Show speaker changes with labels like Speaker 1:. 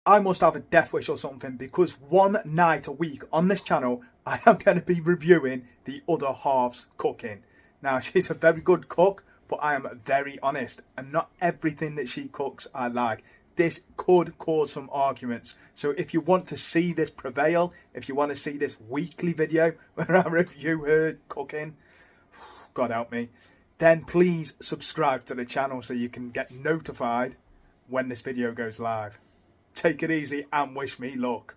Speaker 1: I must have a death wish or something, because one night a week on this channel I am going to be reviewing the other half's cooking. Now, she's a very good cook, but I am very honest, and not everything that she cooks I like. This could cause some arguments. So if you want to see this prevail, if you want to see this weekly video where I review her cooking, God help me, then please subscribe to the channel so you can get notified when this video goes live. Take it easy and wish me luck.